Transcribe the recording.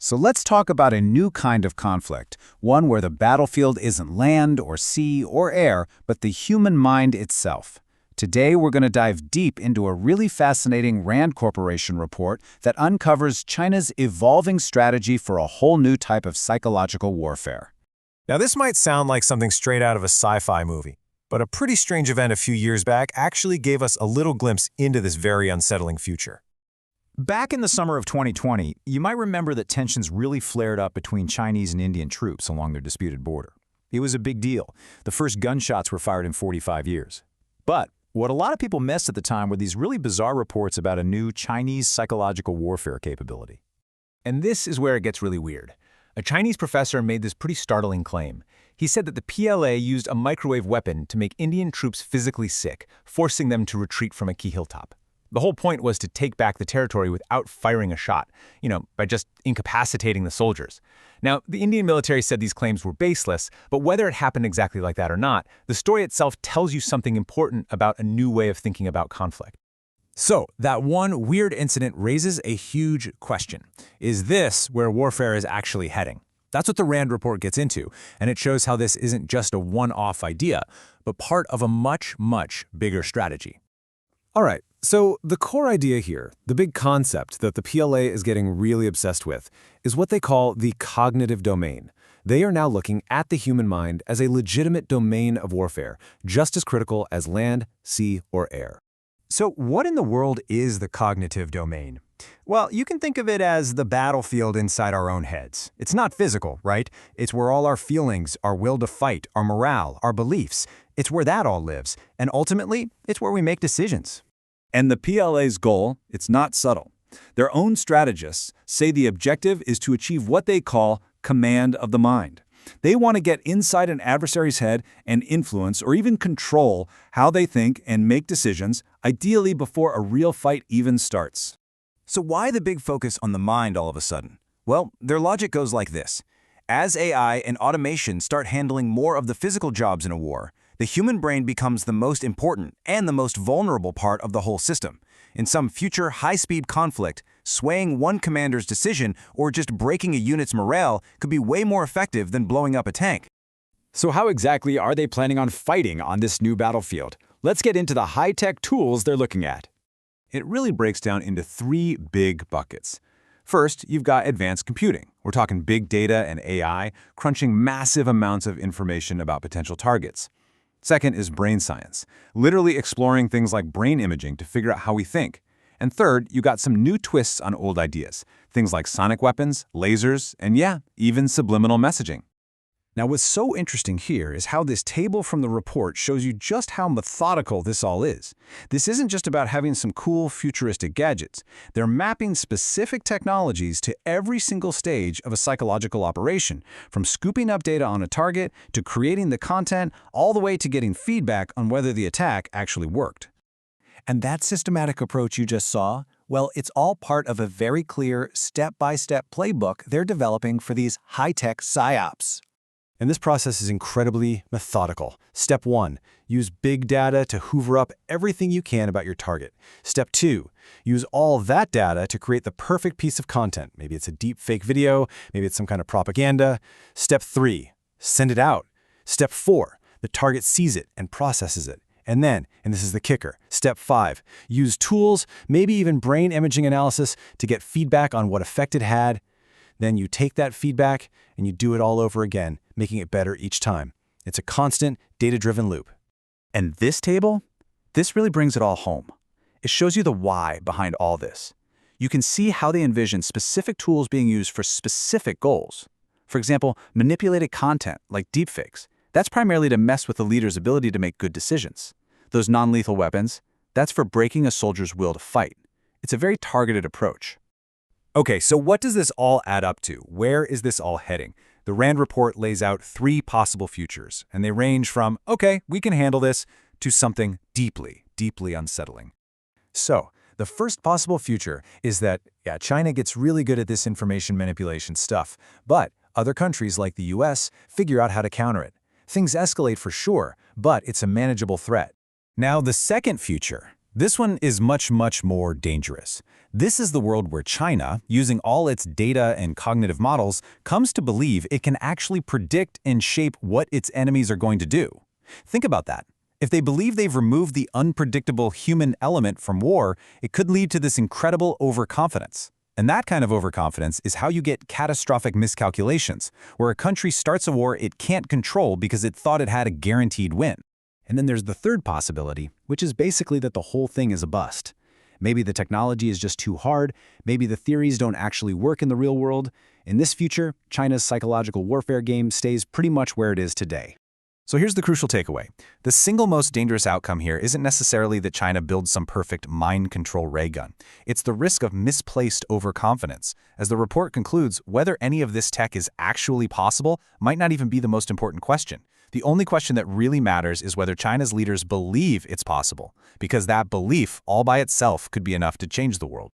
So let's talk about a new kind of conflict, one where the battlefield isn't land or sea or air, but the human mind itself. Today, we're going to dive deep into a really fascinating Rand Corporation report that uncovers China's evolving strategy for a whole new type of psychological warfare. Now, this might sound like something straight out of a sci-fi movie, but a pretty strange event a few years back actually gave us a little glimpse into this very unsettling future. Back in the summer of 2020, you might remember that tensions really flared up between Chinese and Indian troops along their disputed border. It was a big deal. The first gunshots were fired in 45 years. But what a lot of people missed at the time were these really bizarre reports about a new Chinese psychological warfare capability. And this is where it gets really weird. A Chinese professor made this pretty startling claim. He said that the PLA used a microwave weapon to make Indian troops physically sick, forcing them to retreat from a key hilltop. The whole point was to take back the territory without firing a shot, by just incapacitating the soldiers. Now, the Indian military said these claims were baseless, but whether it happened exactly like that or not, the story itself tells you something important about a new way of thinking about conflict. So, that one weird incident raises a huge question. Is this where warfare is actually heading? That's what the Rand report gets into, and it shows how this isn't just a one-off idea, but part of a much, much bigger strategy. All right, so the core idea here, the big concept that the PLA is getting really obsessed with, is what they call the cognitive domain. They are now looking at the human mind as a legitimate domain of warfare, just as critical as land, sea, or air. So what in the world is the cognitive domain? Well, you can think of it as the battlefield inside our own heads. It's not physical, right? It's where all our feelings, our will to fight, our morale, our beliefs, it's where that all lives. And ultimately, it's where we make decisions. And the PLA's goal, it's not subtle. Their own strategists say the objective is to achieve what they call command of the mind. They want to get inside an adversary's head and influence or even control how they think and make decisions, ideally before a real fight even starts. So why the big focus on the mind all of a sudden? Well, their logic goes like this. As AI and automation start handling more of the physical jobs in a war, the human brain becomes the most important and the most vulnerable part of the whole system. In some future high-speed conflict, swaying one commander's decision or just breaking a unit's morale could be way more effective than blowing up a tank. So how exactly are they planning on fighting on this new battlefield? Let's get into the high-tech tools they're looking at. It really breaks down into three big buckets. First, you've got advanced computing. We're talking big data and AI, crunching massive amounts of information about potential targets. Second is brain science, literally exploring things like brain imaging to figure out how we think. And third, you got some new twists on old ideas, things like sonic weapons, lasers, and yeah, even subliminal messaging. Now, what's so interesting here is how this table from the report shows you just how methodical this all is. This isn't just about having some cool futuristic gadgets. They're mapping specific technologies to every single stage of a psychological operation, from scooping up data on a target to creating the content, all the way to getting feedback on whether the attack actually worked. And that systematic approach you just saw, well, it's all part of a very clear step-by-step playbook they're developing for these high-tech psyops. And this process is incredibly methodical. Step 1, use big data to hoover up everything you can about your target. Step 2, use all that data to create the perfect piece of content. Maybe it's a deep fake video, maybe it's some kind of propaganda. Step 3, send it out. Step 4, the target sees it and processes it. And then, and this is the kicker, step 5, use tools, maybe even brain imaging analysis to get feedback on what effect it had. Then you take that feedback and you do it all over again, making it better each time. It's a constant, data-driven loop. And this table? This really brings it all home. It shows you the why behind all this. You can see how they envision specific tools being used for specific goals. For example, manipulated content like deepfakes. That's primarily to mess with the leader's ability to make good decisions. Those non-lethal weapons, that's for breaking a soldier's will to fight. It's a very targeted approach. Okay, so what does this all add up to? Where is this all heading? The Rand report lays out 3 possible futures, and they range from, okay, we can handle this, to something deeply, deeply unsettling. So, the first possible future is that, China gets really good at this information manipulation stuff, but other countries like the U.S. figure out how to counter it. Things escalate for sure, but it's a manageable threat. Now, the second future, This one is much, much more dangerous. This is the world where China, using all its data and cognitive models, comes to believe it can actually predict and shape what its enemies are going to do. Think about that. If they believe they've removed the unpredictable human element from war, it could lead to this incredible overconfidence. And that kind of overconfidence is how you get catastrophic miscalculations, where a country starts a war it can't control because it thought it had a guaranteed win. And then there's the third possibility, which is basically that the whole thing is a bust. Maybe the technology is just too hard, maybe the theories don't actually work in the real world. In this future, China's psychological warfare game stays pretty much where it is today. So here's the crucial takeaway. The single most dangerous outcome here isn't necessarily that China builds some perfect mind control ray gun. It's the risk of misplaced overconfidence. As the report concludes, whether any of this tech is actually possible might not even be the most important question. The only question that really matters is whether China's leaders believe it's possible, because that belief all by itself could be enough to change the world.